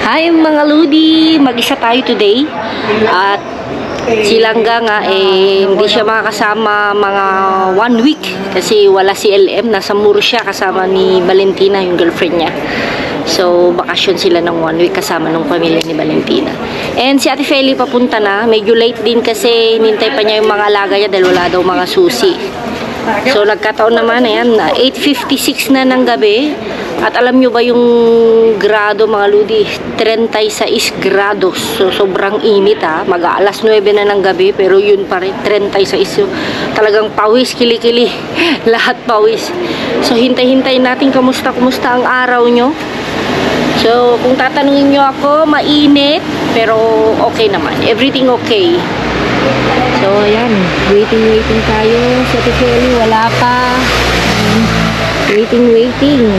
Hi mga Ludi! Mag-isa tayo today. At si Langga nga hindi siya makakasama mga 1 week. Kasi wala si LM. Nasa Muro siya kasama ni Valentina, yung girlfriend niya. So, bakasyon sila ng 1 week kasama ng pamilya ni Valentina. And si Ate Feli papunta na. Medyo late din kasi nintay pa niya yung mga alaga niya dahil wala daw mga susi. So, nagkataon naman, ayan, 8:56 na ng gabi. At alam nyo ba yung grado, mga Ludi? 36 grados. So, sobrang init, ha. Mag-aalas 9 na ng gabi, pero yun pa rin, 36. So, talagang pawis, kilikili. Lahat pawis. So, hintay-hintay natin kumusta ang araw nyo. So, kung tatanungin nyo ako, mainit, pero okay naman. Everything okay. So, ayan. Waiting tayo. Sa Tifeli, wala pa. Waiting.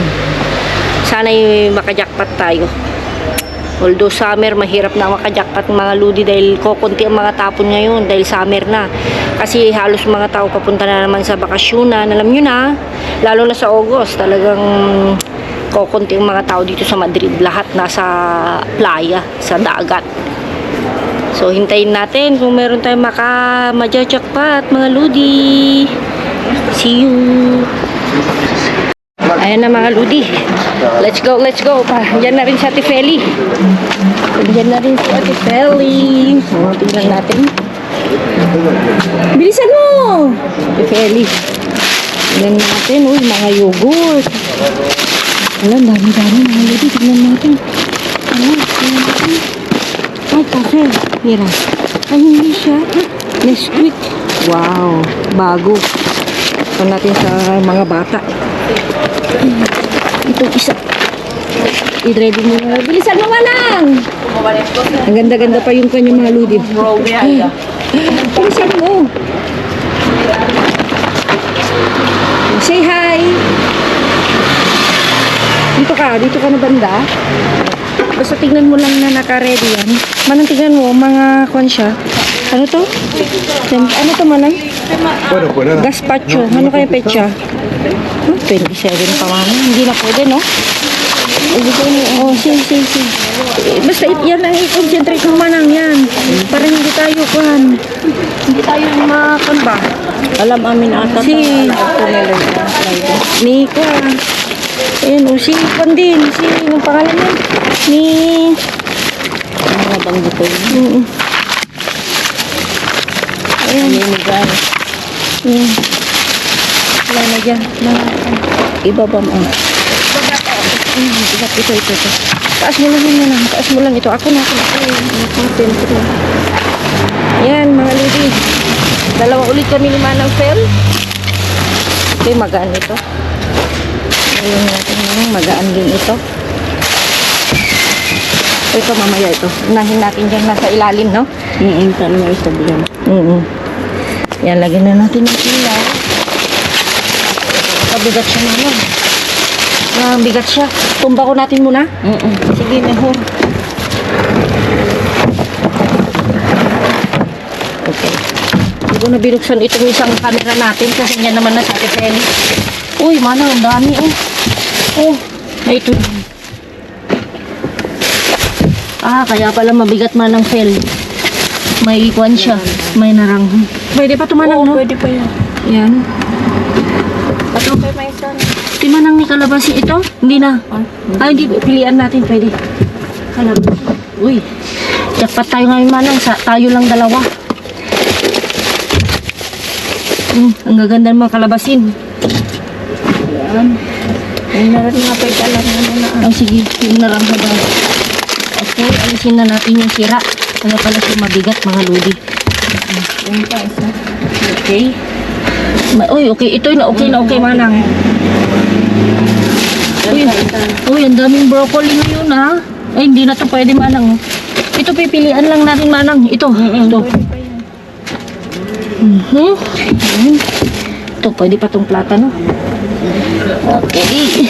Sana makajakpat tayo. Although summer, mahirap na makajakpat mga Ludi dahil kukunti ang mga tapon ngayon dahil summer na. Kasi halos mga tao papunta na naman sa bakasyonan. Alam nyo na, lalo na sa August, talagang kukunti ang mga tao dito sa Madrid. Lahat nasa playa, sa dagat. So, hintayin natin kung meron tayong majajakpat mga Ludi. See you! Ayan na mga Ludi. Let's go. Diyan na rin si Ate Feli. Diyan na rin si Ate Feli. So, tingnan natin. Bilisan mo! Ate Feli. Tingnan natin. Uy, mga yogurt. Alam, dami-dami mga Ludi. Tingnan natin. Tingnan natin. Ay, kafe. Mira. Ay, hindi siya. Nesquik. Wow. Bago. Ito natin sa mga bata. Itong isa. I-ready mo na. Bilisan mo nga lang. Ang ganda-ganda pa yung kanyang mga Ludi. Bilisan mo. Say hi. Dito ka na banda. Basta tignan mo lang na naka-ready yan. Manang tignan mo, mga kwan siya. Ano to? Ano to manang? Gazpacho. Ano kaya pecha? 27 pa man. Hindi na pwede, no? Oh, sige. Basta yan ang i-concentrate mo manang yan. Para hindi tayo kwan. Hindi tayo makan ba? Alam amin ata Si Nico. Ayan, si kwan din. Yung pangalan yan. Ano na bang dito? Ayan. Ayan. Wala na dyan. Iba ba mo? Ito. Taas mo lang ito. Ako na. Ayan, mga Ludi. Dalawa ulit kami ni Manang Fel. Okay, magaan ito. Ayun natin magaan din ito. Ito, mamaya ito. Unahin natin dyan nasa ilalim, no? Saan mo isabihan? Yan, lagyan na natin yung ilaw. Bigat siya naman. Bigat siya. Tumba ko natin muna. Sige, mejor. Okay. Hindi ko na binuksan itong isang camera natin kasi yan naman na sa Ate Feli. Uy, manang, ang dami, may ito. Kaya pala mabigat Manang Fel. May ikwan siya. May narang. Pwede pa tumanang, no? Pwede pa yan. Yan. Okay, may son. Timanang ni kalabasi ito? Hindi na. Hindi. Pilihan natin. Pwede. Kalabasi. Uy. Jackpot tayo ngayon, Manang. Tayo lang dalawa. Ang gaganda ng mga kalabasin. Yan. Ay, naran nga pa italan na. Sige. Yung narang haba. Okay. Alisin na natin yung sira. Kaya pala siya mabigat, mga Ludi. Yan pa isa. Okay. Uy, okay. Ito na okay, Manang. Uy, ang daming broccoli ngayon, ha? Ay, hindi na to pwede, Manang. Ito, pipilian lang natin, Manang. Ito. Ito. Ito, pwede pa tong platano. Okay.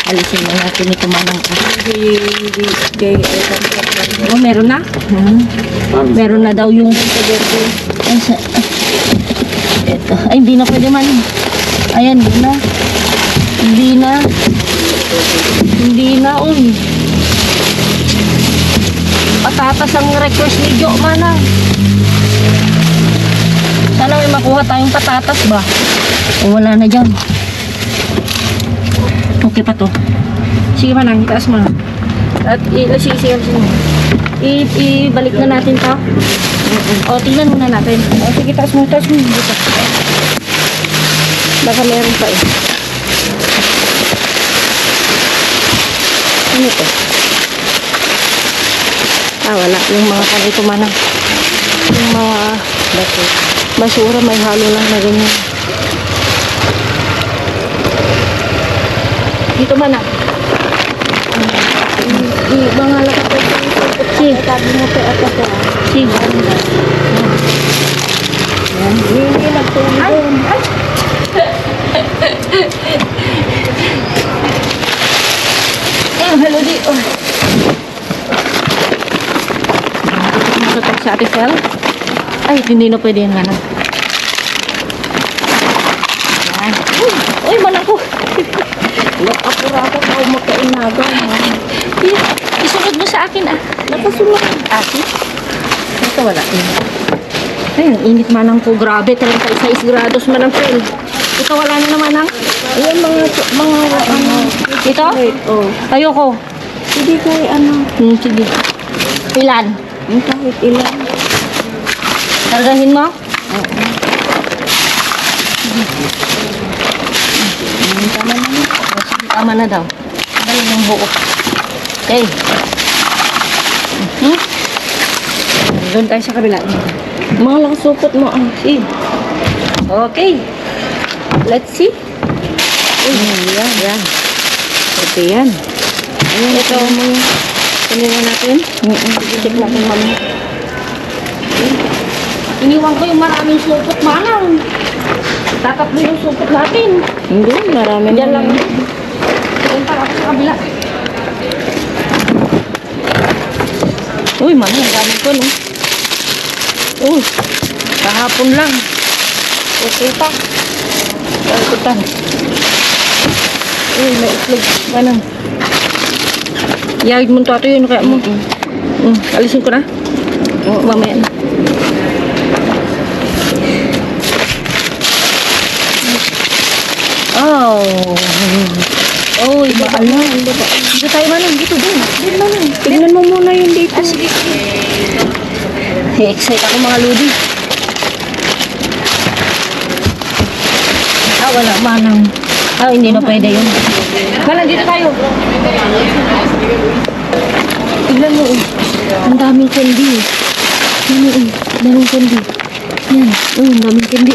Alisin na natin ito, Manang. Meron na? Meron na daw yung ito. Ay, hindi na pwede, man. Ayan, yun na. Hindi na. Hindi na, uy. Patatas ang request ni Jo, Manang. Sana may makuha tayong patatas ba? O wala na dyan. Okay pa to. Sige, Manang, itaas mo na. At sige. Ibalik na natin to. O, tingnan muna natin. O, sige, taas mo. Dito. Baka meron pa eh. Ano to? Wala. Yung mga kanito, Manang. Yung mga basura, may halo lang na ganyan. Dito, Manang. Mga lakas ko. Si. Sabi mo pa ako po. Si. Hindi nagtulong. Hello di. Tutok sa Ate Fel. Ay, hindi na pwede yan, Manang. Yan. Uy, Manang ko. Apura-apura ako magkainaga. Isunod mo sa akin, ah. Nakasunod. Akin? Ito, wala. Ay, ang init, Manang ko. Grabe, 36 grados, Manang Fel. Ito, wala na naman, Manang. Ayan, mga Ito? Oh. Ayoko. Hindi ko Sige. Ilan? kahit ilan. Kargahin mo? Tama na. Tama na daw. Dali yung buo. Okay. Doon tayo sa kabila. Mga lakasupot mo. See. Okay. Let's see. Yan. Ito yan. Ayan, Ito mo yung kanina natin. Check natin mamaya. Iniwan ko yung maraming supot, Manang. Tatatlo yung supot natin. Hindi, marami Diyan na lang. Diyan para ako sa kabila. Uy, Manang, ang dami ko, no? Uy, kahapon lang. Okay pa. Kalkutan. Uy, may itlog. Manang. Yagid mo ito yun, kaya mo. Alisin ko na. Mamaya na. Oh, iba ka na. Dito tayo, Manang. Dito, dun. Dito, Manang. Tignan mo muna yung dito. Sige. Excite ako, mga ludi. Wala, Manang. Hindi na pwede yun. Manang, dito tayo. Tignan mo, ang daming candy. Daming candy. Yan. Ang daming candy.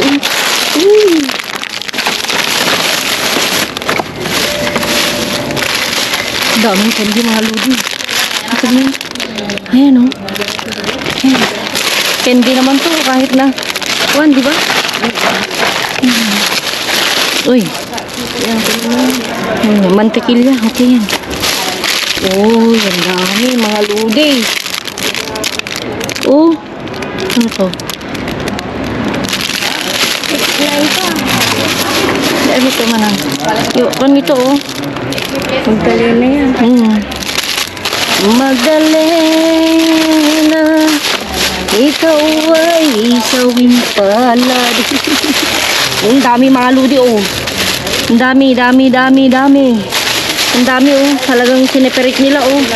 Daming candy, mga ludi. Tignan. Ayan, oh. Ayan. Candy naman to, kahit na. Di ba? Uy. Ayan, mantikilya. Okay yan. Yan dami, mga ludi. Ano to? Ano to, Manang? Kan ito, Magdali na yan. Magdalena, ikaw ay isawin palad. Ang dami, mga ludi, Ang dami. Ang dami, talagang sineperate nila, Ito.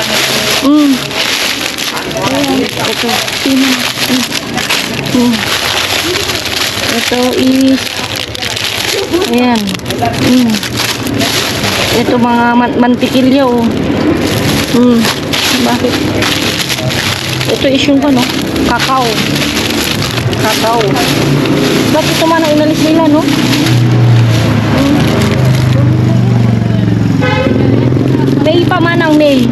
Ito is ayan. Ito mga mantikilya, Bakit? Ito is yung kakao. Bakit ito man ang inalis nila, no? May pa, Manang, May.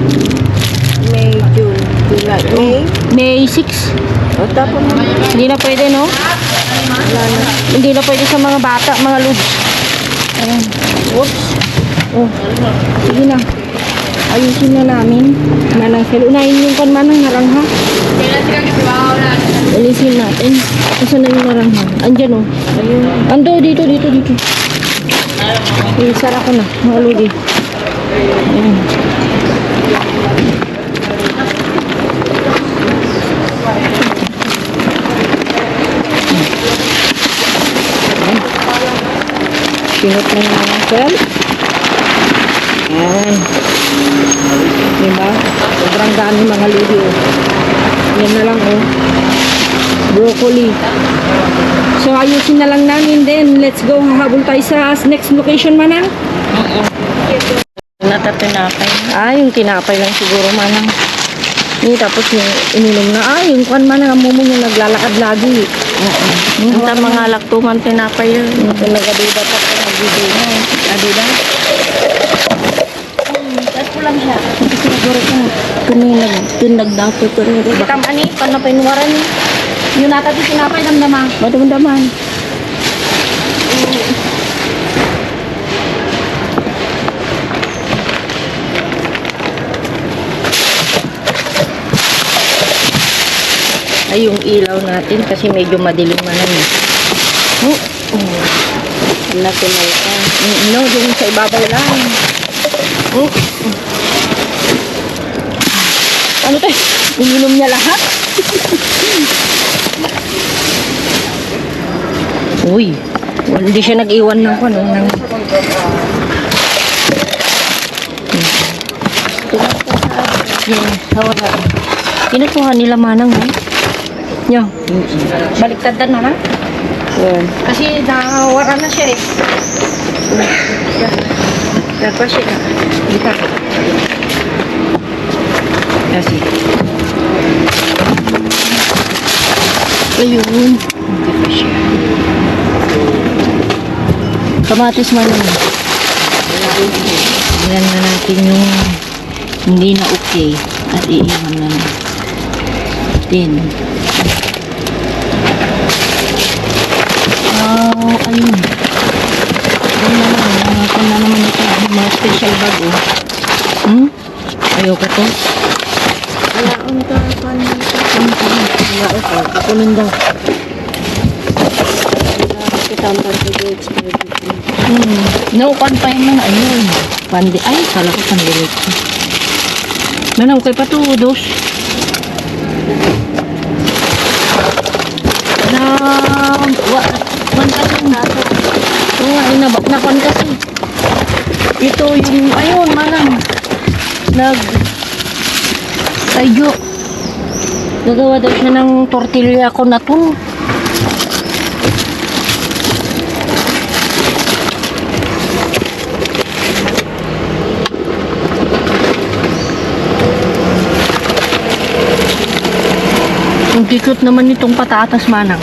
May June, July, May 6. O, tapos na. Hindi na pwede, no? Hindi na pwede sa mga bata, mga lods. Ayan. Oops. Sige na. Ayusin na namin. Manang sila. Unahin yung kan, Manang, narangha. Alisin natin. Kasi na yung narangha. Andyan, Ayun. Ando, dito. Isara ko na, mga lodi. Ayan. Sinot na nga ng shell. Ayan. Diba? Sobrang dami mga lodi. Oh. Yan na lang oh. Broccoli. So ayusin na lang namin then let's go. Hahabol tayo sa next location manang. Natatinapay. Yung tinapay lang siguro manang. Tapos yung ininom na. Yung kwan manang amumong yung naglalakad lagi. Ang mga laktuman tinapay yun. Nagaduda pa ko nagbibigay na. Aduda. Tapos ko lang siya. Siguro kung Tinag daw ko rin. Baka mani, paano pa inuwaran niyo? Yung nata di tinapay, damdama. Madamdaman. Ay, yung ilaw natin kasi medyo madilim man eh. Natin na ito. No, yung sa ibabaw lang. Ano tayo? Ininom niya lahat? Uy, hindi siya nag-iwan ng kwan. Kinukuha nila manang eh. Yo. Baliktad na naman. Yun. Kasi nawara na siya eh. Dapat siya. Dito. Kasi. Ayun. Hindi pa siya. Kamatis man naman. Yan na natin yung hindi na okay. At iiwan na natin. Ayun. Ayun naman. Kung na naman ito. Mga special bag oh. Ayoko to. Wala akong kapan. Wala ito. Kukunin daw. Kita ang pag-explain. No, panpain man. Ayun. Pandi. Ay, kala ko pandilit. Manang, kay patudos. Kwan kasi nato. Nakwan kasi. Ito yung, ayun, manang. Tayo. Gagawa daw siya ng tortilla ko na to. Ang cute naman itong patatas manang.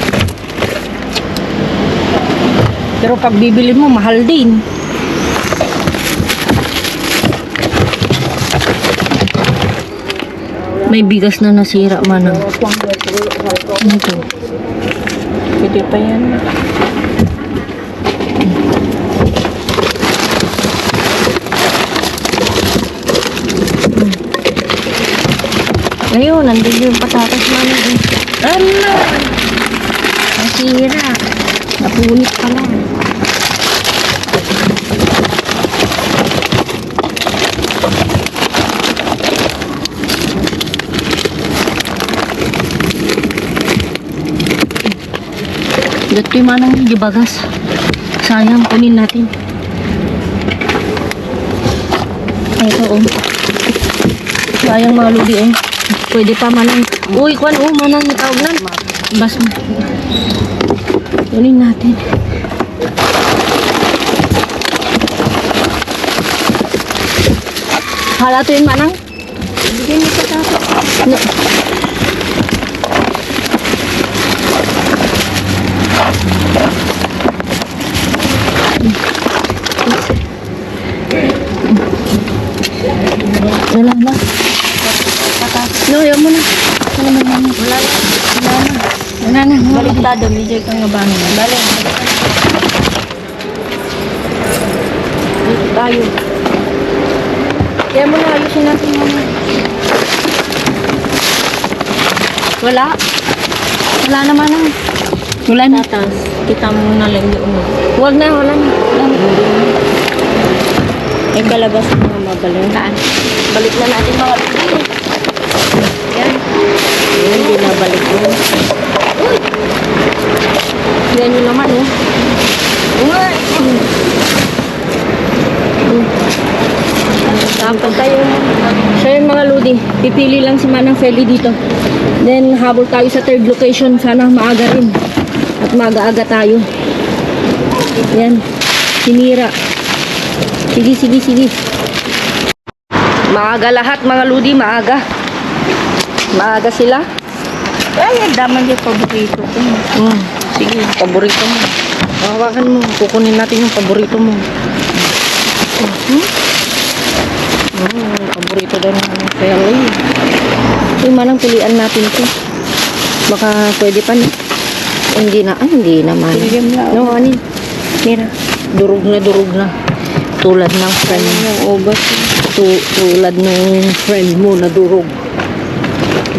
Pero pag bibili mo, mahal din. May bigas na nasira manang. Ito. Pwede pa yan. Ayun, nandun yung patatas manang. Ano? Nasira. Napunit pa lang. Dito yung manang gibagas. Sayang, kunin natin. Ito oh. Sayang mga ludi eh. Pwede pa manang. Uy, kwan oh, manang tawag na. Bas mo. Kunin natin. Hala to yun manang. Bigyan mo sa tapos. No. Wala na. No, ayaw mo na. Wala na. Wala na. Wala na. Baliktado, medyo kang ngabangin. Balik. Dito tayo. Kaya mo na, ayusin natin muna. Wala. Wala naman na. Wala na. Tatas, kita mo na lang yung Huwag na, wala na. Wala na. May kalabas na mga mabalin. Balik na natin mga lodi. Yan. Ayan, binabalik mo. Yan yun naman, oh. Tapos tayo. So yun mga lodi, pipili lang si Manang Feli dito. Then habol tayo sa third location, sana maaga rin. At maaga-aga tayo. Yan, si Mira. Sige, sige, sige. Maaga lahat mga lodi, maaga. Maaga sila. Ay, ang daman yung paborito ko. Sige, paborito mo. Hawakan mo, kukunin natin yung paborito mo. Paborito daw ng Feli. Yung Manang pilian natin ito. Baka pwede pa na. Hindi na, hindi naman. Bigyan na. No, anin. Mira, durog na. Tulad ng friend mo. Yung ubas. Tulad ng friend mo na durog.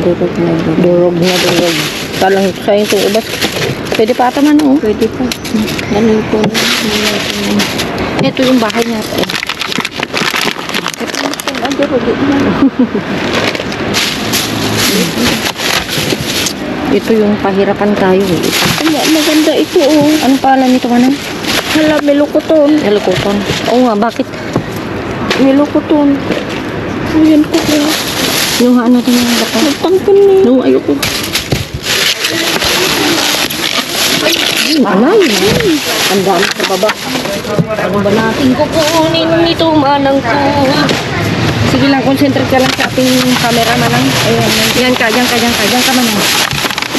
Durog na durog. Durog na durog. Talang sayang itong ubas. Pwede pa ata man, oh. Pwede pa. Ganun po na. Ito yung bahay natin. Ang durog na. Ito yung pahirapan tayo, eh. Ay, maganda ito, oh. Anong pangalan nito, Manang? Hala, melukoton. Elokoton. Oo nga, bakit? Melukoton. Ayan ko kaya. Inuhaan natin yung baka. Nagtangkan na yun. No, ayoko. Alay, ang dami sa baba. Ano ba natin kukunin nito, Manang ko? Sige lang, concentrate ka lang sa ating camera, Manang. Ayan, yan ka, Manang.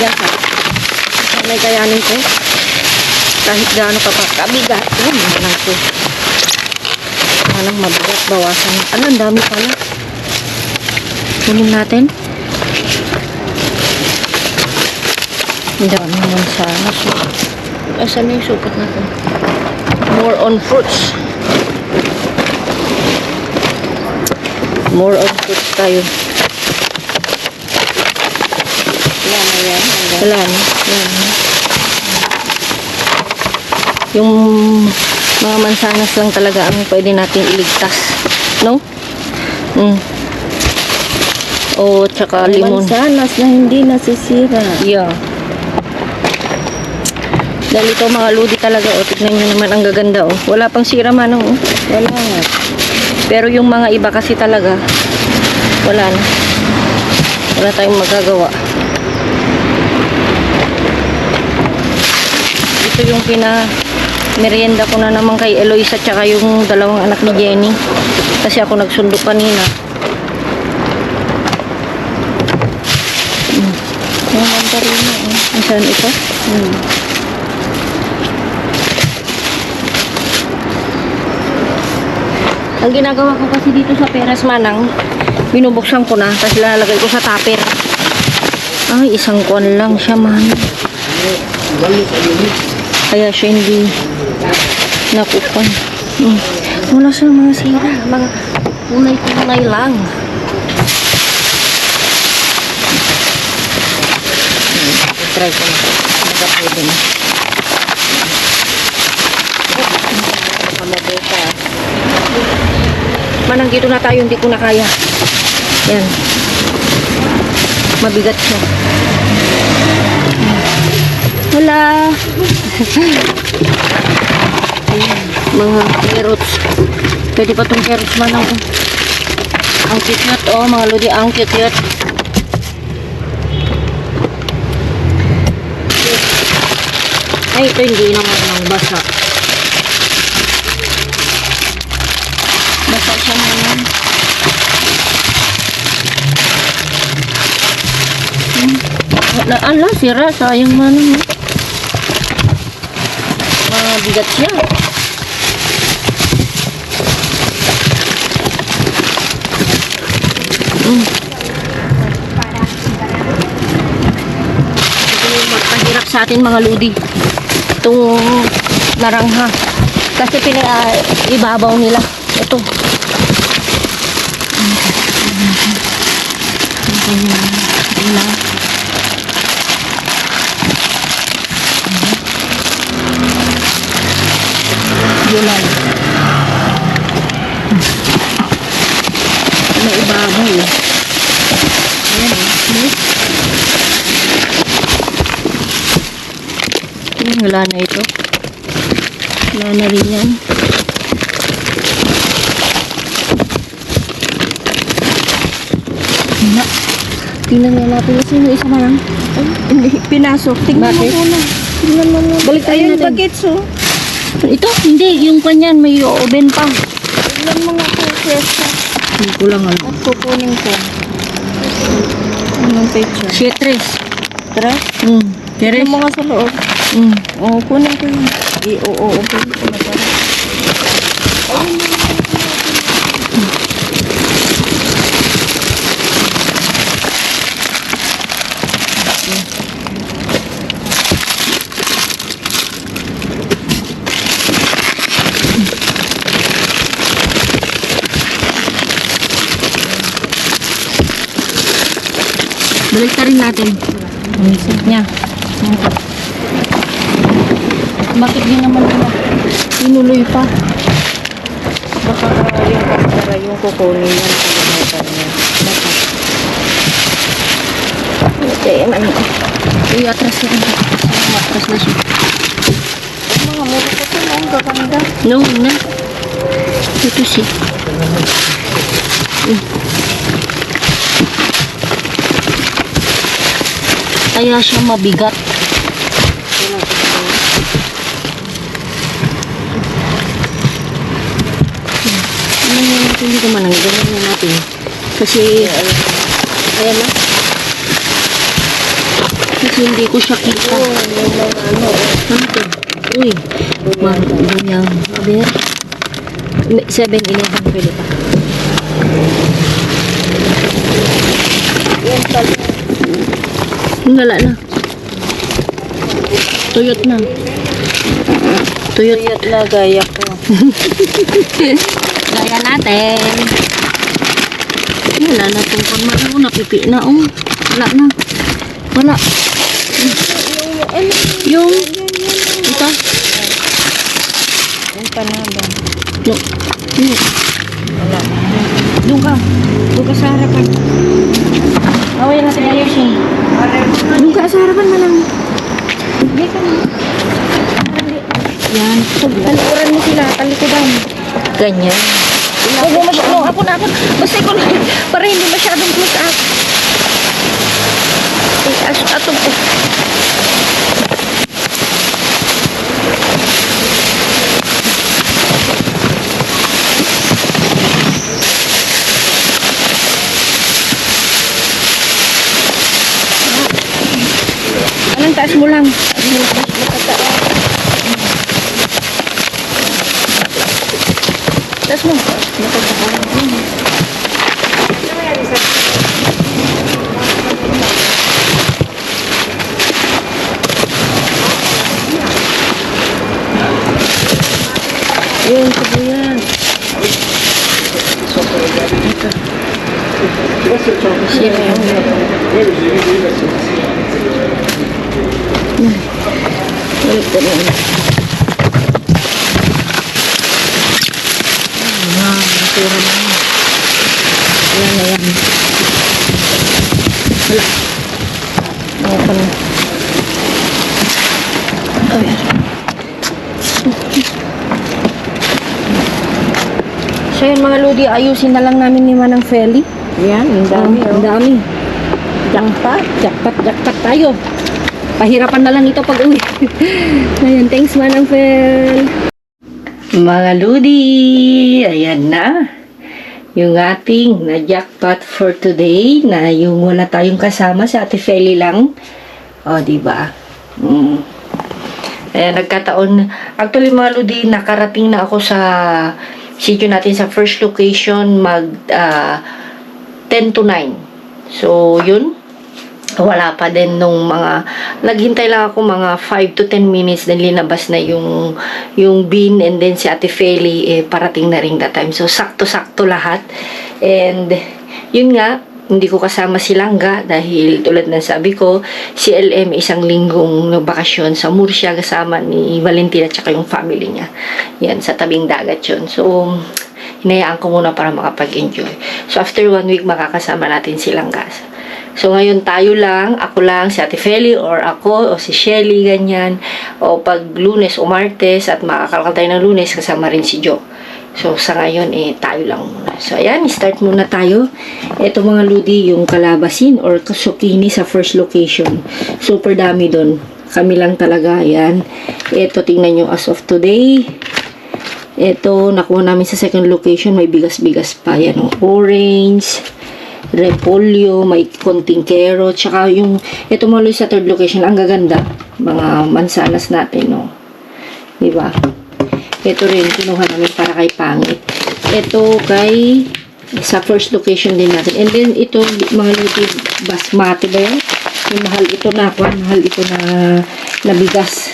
Yan ka. May kayanin ko. Kahit gaano ka pa kabigat. Yan, Manang ko. Manang mabigat, bawasan. Ano, ang dami pala. Kunin natin. Ang dami naman sana. Asan na yung sukat natin? More on fruits. More on fruits tayo. Wala na yan. Wala na. Wala na. Yung mga mansanas lang talaga ang pwede natin iligtas. No? O, tsaka limon. Mansanas na hindi nasisira. Yeah. Dahil ito mga ludi talaga, o. Tignan nyo naman ang gaganda, o. Wala pang sira, Manong, o. Wala nga. Pero yung mga iba kasi talaga, wala na. Wala tayong magagawa. Ito yung merienda ko na naman kay Eloisa tsaka yung dalawang anak ni Jenny. Kasi ako nagsundo kanina. Yung mandarina, oh. Saan ito? Ang ginagawa ko kasi dito sa peras, Manang, binubuksan ko na, tapos lalagay ko sa tupper. Ay, isang kuwan lang siya, Manang. Kaya siya hindi nakupan. Wala sa mga sira, mga tunay-tunay lang. Try ko na. Baka pwede na. Baka mabukas. Manang, dito na tayo, hindi ko na kaya. Yan. Mabigat siya. Wala. Ayan, mga carrots. Pwede pa itong carrots, Manang. Ang cute-cute, oh, mga lodi, ang cute-cute. Ay, ito hindi naman ng basa. Basa siya naman. Ala, sira. Sayang man. Mabigat siya. Ito yung magpahirap sa atin mga ludi. Itong narangha. Kasi ibabaw nila. Ito. Yun lang. Ay. Ayan Wala na ito. wala na rin yan. Na. Tingnan nga natin kasi yung isa man. Ay, hindi, pinasok. Tingnan mo Bakit? muna. Tingnan mo muna. Balik tayo Ayan, natin. bagets oh. Ito, hindi. Yung kanyan, may oven pa. Tingnan mo nga kung pwesta. Hindi ko lang ano. At kukunin ko. Anong picture? Shetres. Tara. Teres. Tingnan mo nga sa loob. Oo, kunin ko yun. I-open ko na pala. Balik rin natin. Ang isip niya. Bakit di naman nila tinuloy pa? Baka yung pagkara yung kukunin yan sa lumitan niya. Okay, man. Uy, atras na rin. Atras na siya. Ang mga muro ko ito, ang gaganda. No, na. Ito siya. Kaya siya mabigat. Hindi ko man ang ganyan na natin. Kasi, ayan na. Kasi hindi ko siya kita. May mga ano. Ano to? Uy, ganyan. Sabi yan. 7-Eleven pwede pa. Yan pala. Wala na. Tuyot na. Tuyot. Tuyot na gaya ko. Gaya natin. Wala na itong pagmaro. Napipi na. Oh. Wala na. Wala. Yung ito. Yung panaba. Yung. Wala. Doon ka. Doon ka sa harapan. Away natin ayusin. Doon ka sa harapan na lang. Hindi ka na. Yan. Talikuran mo sila, talikudan. Ganyan. Huwag mo masyadong apon. Basta ko na. Para hindi masyadong close up. Atong po. Anong taas mo lang? Taas mo. Ayun, sabuyan. Balik ko na. Nasura na. Wala na yan. Wala. Ano pa na. Ay. So yun mga Lodi, ayusin na lang namin ni Manang Feli. Yan, ang dami Ang oh. dami. Jackpot. Jackpot tayo. Pahirapan na lang ito pag uwi. Ayan, thanks Manang Fel. Mga Ludi, ayan na. Yung ating na jackpot for today na yung wala tayong kasama sa Ate Feli lang. O, diba? Ayan, nagkataon. Actually, mga Ludi, nakarating na ako sa sitio natin sa first location mag 10 to 9. So, yun. Wala pa din nung mga naghintay lang ako mga 5 to 10 minutes then linabas na yung bin and then si Ate Feli parating na ring that time. So, sakto-sakto lahat. And, yun nga, hindi ko kasama si Langga dahil tulad ng sabi ko, si LM isang linggong bakasyon sa Murcia kasama ni Valentina at saka yung family niya. Yan, sa tabing dagat yun. So, hinayaan ko muna para makapag-enjoy. So, after 1 week, makakasama natin silang gas. So, ngayon tayo lang, ako lang, si Ate Feli, or ako, o si Shelly, ganyan. O pag Lunes o Martes, at makakalakal tayo ng Lunes, kasama rin si Jo. So, sa ngayon, tayo lang muna. So, ayan, start muna tayo. Ito mga ludi, yung kalabasin or zucchini sa first location. Super dami doon. Kami lang talaga, ayan. Ito, tingnan nyo, as of today. Ito, nakuha namin sa second location. May bigas-bigas pa. Yan, orange, repolyo, may konting carrot. Tsaka yung, ito mga ludi sa third location, ang gaganda. Mga mansanas natin, no? Diba? Ito rin, kinuha namin para kay Pangit. Ito kay, sa first location din natin. And then, ito, mga ludi, basmati ba yan? Yung mahal ito na, mahal ito na bigas.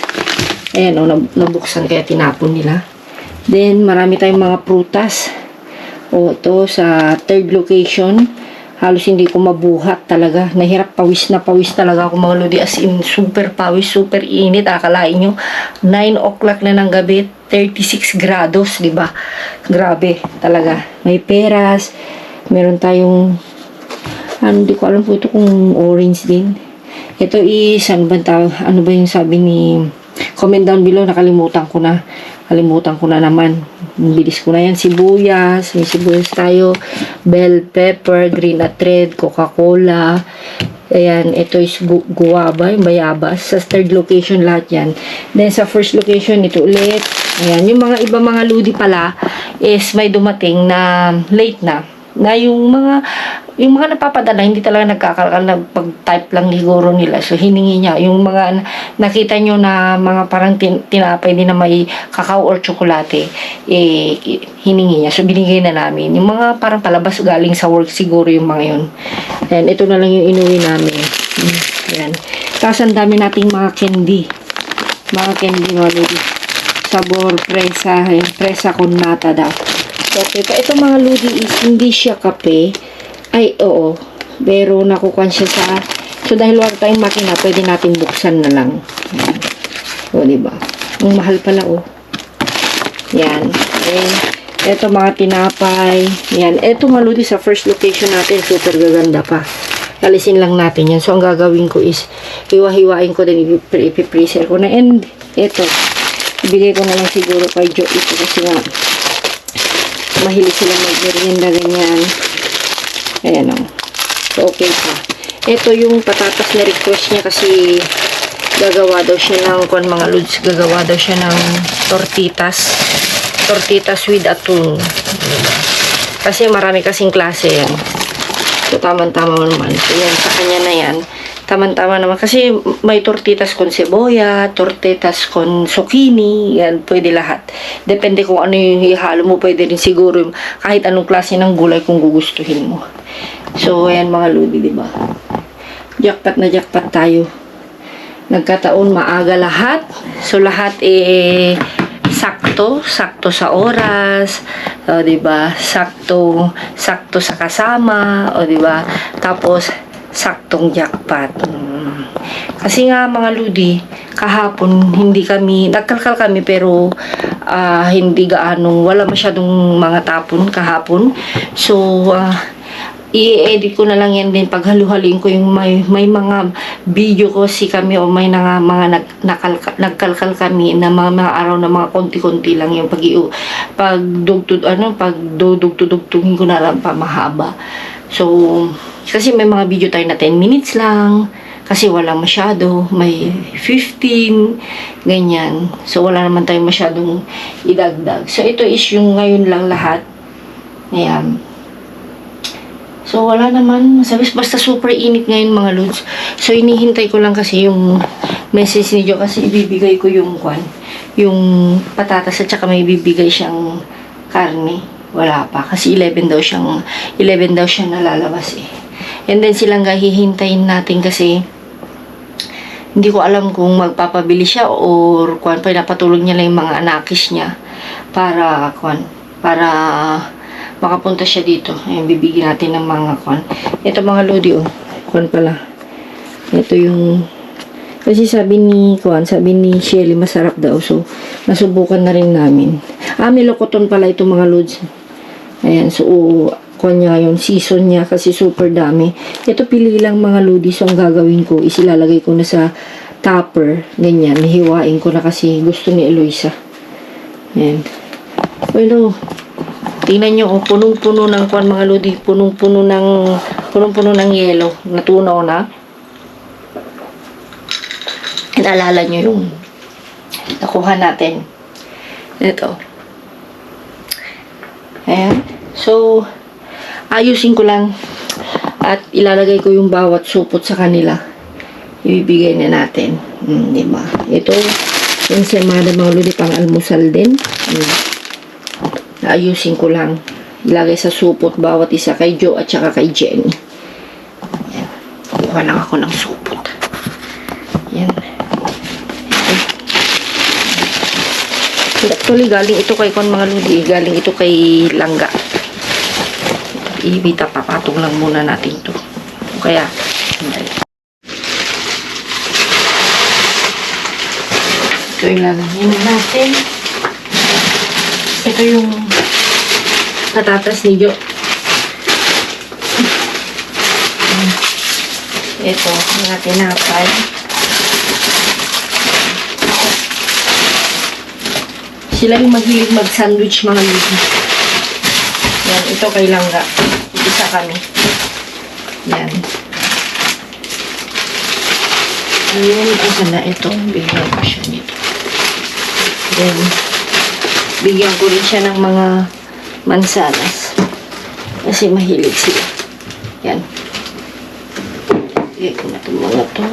Ayan, o, nabuksan kaya tinapon nila. Then, marami tayong mga prutas. O, ito, sa third location, halos hindi ko mabuhat talaga. Nahirap, pawis na pawis talaga ako mga lodi. As in, super pawis, super init. Akalain nyo, 9 o'clock na ng gabi, 36 grados, di ba? Grabe, talaga. May peras, meron tayong, hindi ko alam po ito kung orange din. Ito is, ano ba yung sabi ni, comment down below, nakalimutan ko na. Kalimutan ko na naman. Bilis ko na yan. Sibuyas. May sibuyas tayo. Bell pepper, green at red, Coca-Cola. Ayan, ito is guava, yung bayabas. Sa third location lahat yan. Then sa first location, ito ulit. Ayan, yung mga iba mga ludi pala is may dumating na late na yung mga napapadala, hindi talaga nagkakalakal, pag-type lang siguro nila. So, hiningi niya. Yung mga nakita nyo na mga parang tinapay din na may kakao or tsokolate, hiningi niya. So, binigay na namin. Yung mga parang palabas galing sa work siguro yung mga yun. Ayan, ito na lang yung inuwi namin. Ayan. Tapos, ang dami nating mga candy. Mga candy, mga ludi. Sabor, presa, presa con nata daw. Okay, ito mga ludi is hindi siya kape. Ay, oo. Pero nakukuha siya sa... So, dahil wala tayong makina, pwede natin buksan na lang. Yan. O, diba? Ang mahal pala, oh. Yan. And, ito mga tinapay. Yan. Ito mga ludi sa first location natin. Super gaganda pa. Alisin lang natin yan. So, ang gagawin ko is, hiwa-hiwain ko din, ipipreser ko na. And, ito. Ibigay ko na lang siguro kay Jo ito kasi nga, mahilig silang mag-merienda ganyan. Ayan o. So, okay pa. Ito yung patatas na request niya kasi gagawa daw siya ng, mga lods, gagawa daw siya ng tortitas. Tortitas with atul. Kasi marami kasing klase yan. So, tamang-tama naman. So, yan, sa kanya na yan. Tama-tama naman. Kasi may tortitas con cebolla, tortitas con zucchini, yan, pwede lahat. Depende kung ano yung ihalo mo, pwede rin siguro kahit anong klase ng gulay kung gugustuhin mo. So, ayan mga ludi, diba? Jackpot na jackpot tayo. Nagkataon, maaga lahat. So, lahat sakto sa oras, o diba? Sakto sa kasama, o diba? Tapos, saktong jackpot. Kasi nga mga ludi, kahapon hindi kami, nagkalkal kami pero hindi gaanong, wala masyadong mga tapon kahapon. So, i-edit ko na lang yan din paghalu-haluin ko yung may mga video ko si kami o may mga nagkalkal kami na mga araw na mga konti-konti lang yung pagdudugtugin ko na lang pa mahaba. So, kasi may mga video tayo na 10 minutes lang. Kasi wala masyado. May 15. Ganyan. So, wala naman tayo masyadong idagdag. So, ito is yung ngayon lang lahat. Ayan. So, wala naman. Basta super init ngayon mga lods. So, inihintay ko lang kasi yung message ni Jo kasi ibibigay ko yung patatas at saka may ibibigay siyang karne. Wala pa. Kasi 11 daw siya nalalabas eh. And then silang hihintayin natin kasi hindi ko alam kung magpapabili siya or pinapatulog niya lang yung mga anakis niya para makapunta siya dito. Ayan, bibigyan natin ng mga ito mga lodi pala. Ito yung kasi sabi ni Shelly masarap daw. So, nasubukan na rin namin. May lokoton pala ito mga lods. Ayan, so, kanya yung season niya kasi super dami. Ito, pili lang mga lodi. So, ang gagawin ko is ilalagay ko na sa tupper. Ganyan, hiwain ko na kasi gusto ni Eloisa. Ayan. Well, tingnan nyo, punong-puno ng kuwan mga lodi. Punong-puno ng yelo. Natunaw na. Naalala nyo yung nakuha natin. Ito. Ayan. So, ayusin ko lang at ilalagay ko yung bawat supot sa kanila. Ibibigay na natin. Diba? Ito, yung semada mga lodi pang almusal din. Ayusin ko lang. Ilagay sa supot bawat isa kay Joe at saka kay Jenny. Ayan. Kuha lang ako ng supot. Ayan. Actually, galing ito kay Kon mga lodi. Galing ito kay Langga. Ibita, papatong lang muna natin ito. Kaya, ito yung lalagyan natin. Ito yung patatas ni Jo. Ito, mga tinapay. Sila yung mahilig mag-sandwich mga lodi. Yan, ito kay Langga. Isa kami. Yan. Ayun, asa na ito. Bigyan ko siya nito. Then, bigyan ko rin siya ng mga mansanas. Kasi mahilig sila. Yan. Bigyan ko na itong mga to.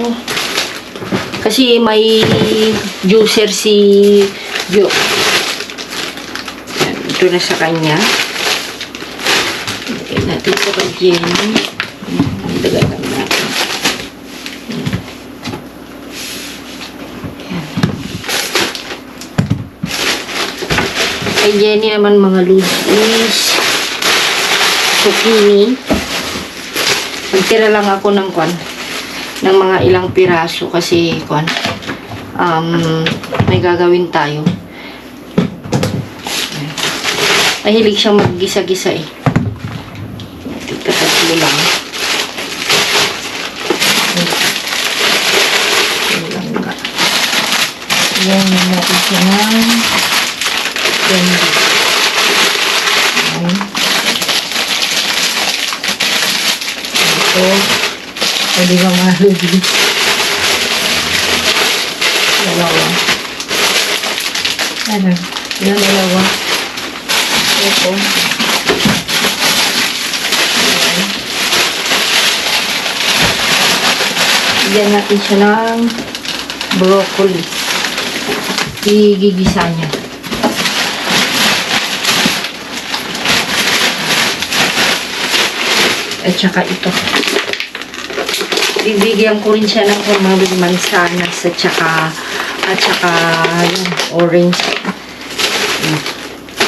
Kasi may juicer si Jo. Yan, ito na sa kanya. Lagyan natin ito kay Jenny. Ilagay lang natin. Yan. Kay Jenny naman mga loose is zucchini. Nagtira lang ako ng ng mga ilang piraso kasi may gagawin tayo. Mahilig siyang maggisa-gisa eh. Tatlo lang. Yan yung natin siya ng candy. Ito. Pwede ba mahuli? Dalawa. Ano? Yan, dalawa. Ito. Bigyan natin siya ng broccoli. Igigisa niya. At saka ito. Bibigyan ko rin siya ng mga mansanas at saka yung orange.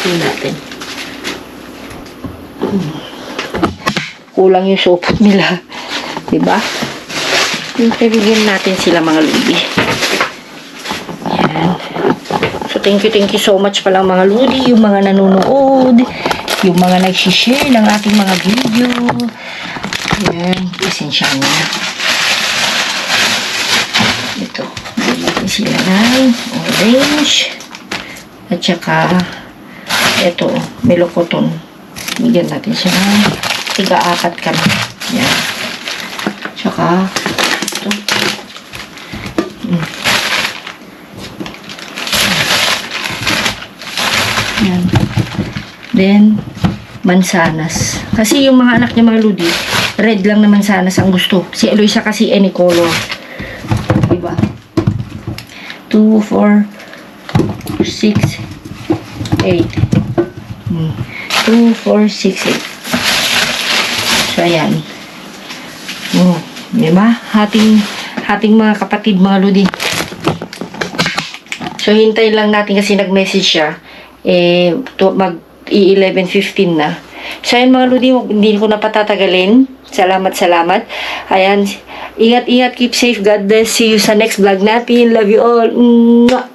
Tingnan natin. Kulang yung supot nila. Diba? Bibigyan natin sila mga ludi. Yan. So, thank you so much pala mga ludi, yung mga nanonood, yung mga nag-share ng ating mga video. Yan. Pasensya na. Ito. Bigyan sila ng orange. At saka, ito, melokoton. Bigyan natin siya ng tiga-apat kami. Yan. Tsaka, ito. Yan. Then, mansanas. Kasi yung mga anak niya mga ludi, red lang na mansanas ang gusto. Si Eloisa kasi any color. Diba? 2, 4, 6, 8. 2, 4, 6, 8. So, ayan. Diba? Hating mga kapatid, mga ludi. So, hintayin lang natin kasi nag-message siya. Mag 11:15 na. So, ayan mga ludi, hindi ko na patatagalin. Salamat. Ayan. Ingat, keep safe. God bless. See you sa next vlog natin. Love you all. Mwah!